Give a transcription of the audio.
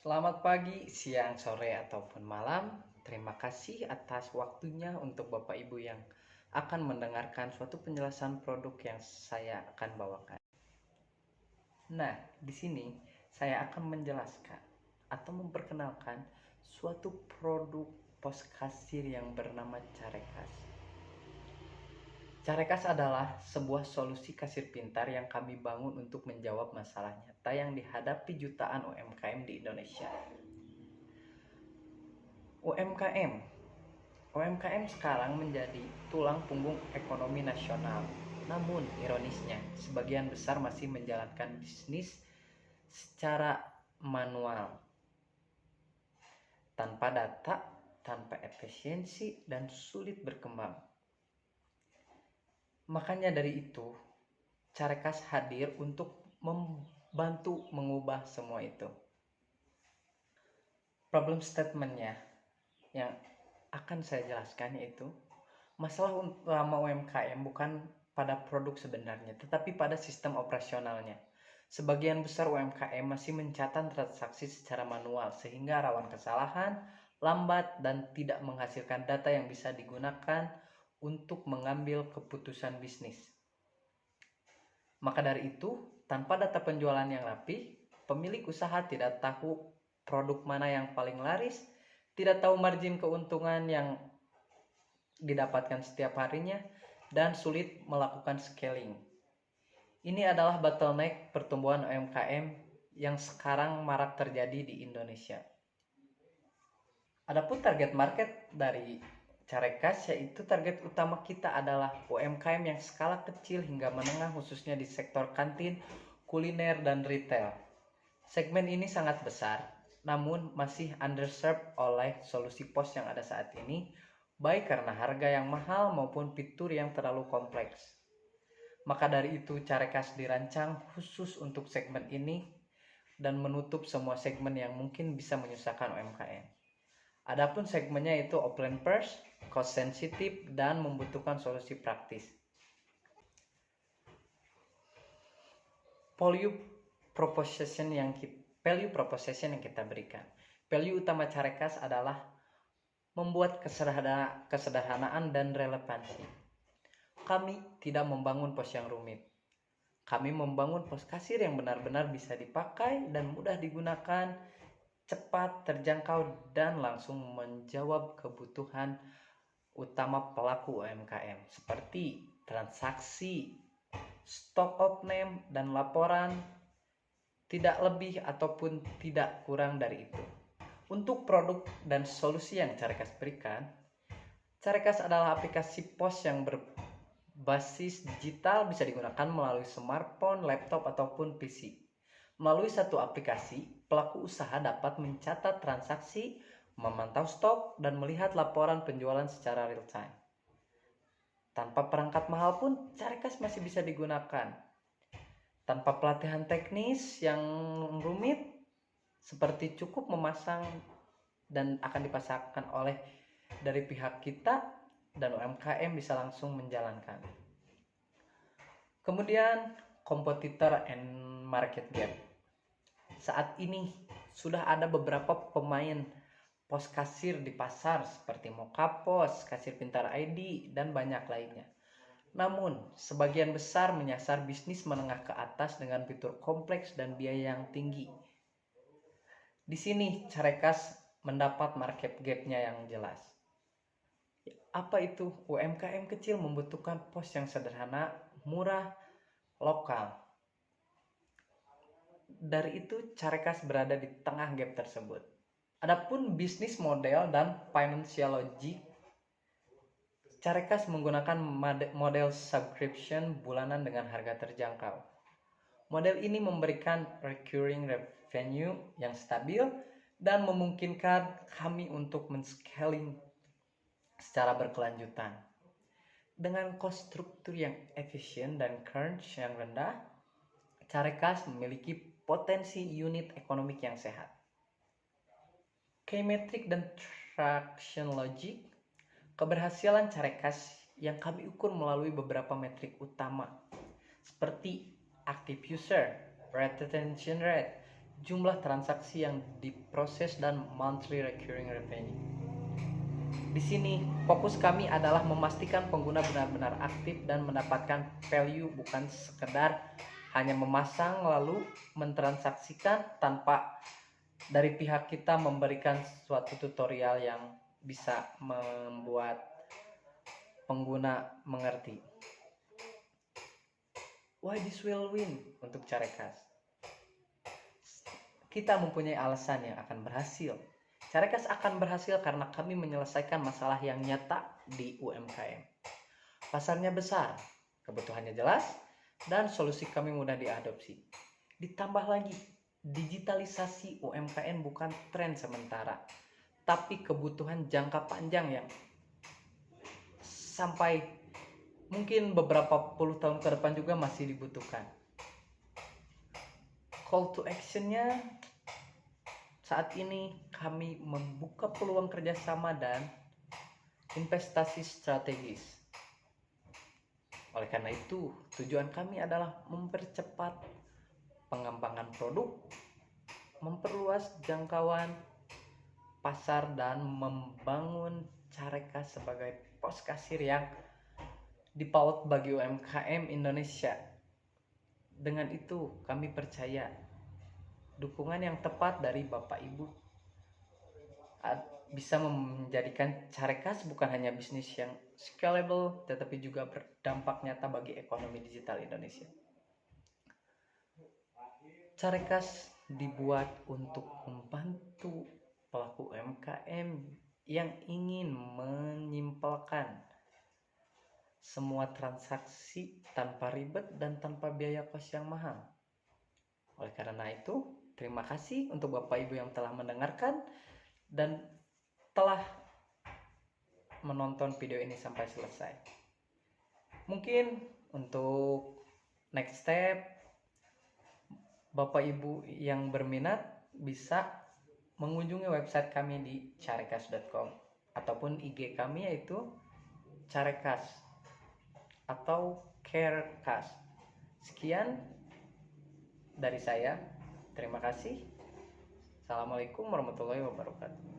Selamat pagi, siang, sore, ataupun malam. Terima kasih atas waktunya untuk Bapak Ibu yang akan mendengarkan suatu penjelasan produk yang saya akan bawakan. Nah, di sini saya akan menjelaskan atau memperkenalkan suatu produk pos kasir yang bernama Carekas. Carekas adalah sebuah solusi kasir pintar yang kami bangun untuk menjawab masalah nyata yang dihadapi jutaan UMKM di Indonesia. UMKM UMKM sekarang menjadi tulang punggung ekonomi nasional. Namun, ironisnya, sebagian besar masih menjalankan bisnis secara manual, tanpa data, tanpa efisiensi, dan sulit berkembang. Makanya dari itu, Carekas hadir untuk membantu mengubah semua itu. Problem statementnya yang akan saya jelaskan yaitu masalah utama UMKM bukan pada produk sebenarnya, tetapi pada sistem operasionalnya. Sebagian besar UMKM masih mencatat transaksi secara manual sehingga rawan kesalahan, lambat, dan tidak menghasilkan data yang bisa digunakan untuk mengambil keputusan bisnis. Maka dari itu, tanpa data penjualan yang rapi, pemilik usaha tidak tahu produk mana yang paling laris, tidak tahu margin keuntungan yang didapatkan setiap harinya, dan sulit melakukan scaling. Ini adalah bottleneck pertumbuhan UMKM yang sekarang marak terjadi di Indonesia. Adapun target market dari Carekas, yaitu target utama kita adalah UMKM yang skala kecil hingga menengah, khususnya di sektor kantin, kuliner, dan retail. Segmen ini sangat besar, namun masih underserved oleh solusi pos yang ada saat ini, baik karena harga yang mahal maupun fitur yang terlalu kompleks. Maka dari itu, Carekas dirancang khusus untuk segmen ini dan menutup semua segmen yang mungkin bisa menyusahkan UMKM. Adapun segmennya itu offline first, cost sensitive, dan membutuhkan solusi praktis. Value proposition yang kita berikan. Value utama Carekas adalah membuat kesederhanaan dan relevansi. Kami tidak membangun pos yang rumit. Kami membangun pos kasir yang benar-benar bisa dipakai dan mudah digunakan, cepat, terjangkau, dan langsung menjawab kebutuhan utama pelaku UMKM seperti transaksi, stock of name, dan laporan, tidak lebih ataupun tidak kurang dari itu. Untuk produk dan solusi yang Carekas berikan, Carekas adalah aplikasi pos yang berbasis digital, bisa digunakan melalui smartphone, laptop, ataupun PC. Melalui satu aplikasi, pelaku usaha dapat mencatat transaksi, memantau stok, dan melihat laporan penjualan secara real time. Tanpa perangkat mahal pun, Carekas masih bisa digunakan. Tanpa pelatihan teknis yang rumit, seperti cukup memasang dan akan dipasangkan oleh dari pihak kita, dan UMKM bisa langsung menjalankan. Kemudian, kompetitor and market gap. Saat ini sudah ada beberapa pemain pos kasir di pasar seperti Mokapos, Kasir Pintar ID, dan banyak lainnya. Namun, sebagian besar menyasar bisnis menengah ke atas dengan fitur kompleks dan biaya yang tinggi. Di sini Carekas mendapat market gap-nya yang jelas. Apa itu? UMKM kecil membutuhkan pos yang sederhana, murah, lokal. Dari itu, Carekas berada di tengah gap tersebut. Adapun bisnis model dan financial logic, Carekas menggunakan model subscription bulanan dengan harga terjangkau. Model ini memberikan recurring revenue yang stabil dan memungkinkan kami untuk men-scaling secara berkelanjutan. Dengan cost struktur yang efisien dan crunch yang rendah, Carekas memiliki potensi unit ekonomik yang sehat. Key metric dan traction logic, keberhasilan Carekas yang kami ukur melalui beberapa metrik utama seperti active user, retention rate, jumlah transaksi yang diproses, dan monthly recurring revenue. Di sini fokus kami adalah memastikan pengguna benar-benar aktif dan mendapatkan value, bukan sekedar hanya memasang lalu mentransaksikan tanpa dari pihak kita memberikan suatu tutorial yang bisa membuat pengguna mengerti. Why this will win untuk Carekas? Kita mempunyai alasan yang akan berhasil. Carekas akan berhasil karena kami menyelesaikan masalah yang nyata di UMKM. Pasarnya besar, kebutuhannya jelas, dan solusi kami mudah diadopsi. Ditambah lagi, digitalisasi UMKM bukan tren sementara, tapi kebutuhan jangka panjang yang sampai mungkin beberapa puluh tahun ke depan juga masih dibutuhkan. Call to actionnya saat ini kami membuka peluang kerjasama dan investasi strategis. Oleh karena itu, tujuan kami adalah mempercepat pengembangan produk, memperluas jangkauan pasar, dan membangun Carekas sebagai pos kasir yang dipaut bagi UMKM Indonesia. Dengan itu, kami percaya dukungan yang tepat dari Bapak Ibu bisa menjadikan Carekas bukan hanya bisnis yang scalable, tetapi juga berdampak nyata bagi ekonomi digital Indonesia. Carekas dibuat untuk membantu pelaku UMKM yang ingin menyimpulkan semua transaksi tanpa ribet dan tanpa biaya kos yang mahal. Oleh karena itu, terima kasih untuk Bapak Ibu yang telah mendengarkan dan telah menonton video ini sampai selesai. Mungkin untuk next step, Bapak Ibu yang berminat bisa mengunjungi website kami di carekas.com ataupun IG kami yaitu Carekas atau Carekas. Sekian dari saya. Terima kasih. Assalamualaikum warahmatullahi wabarakatuh.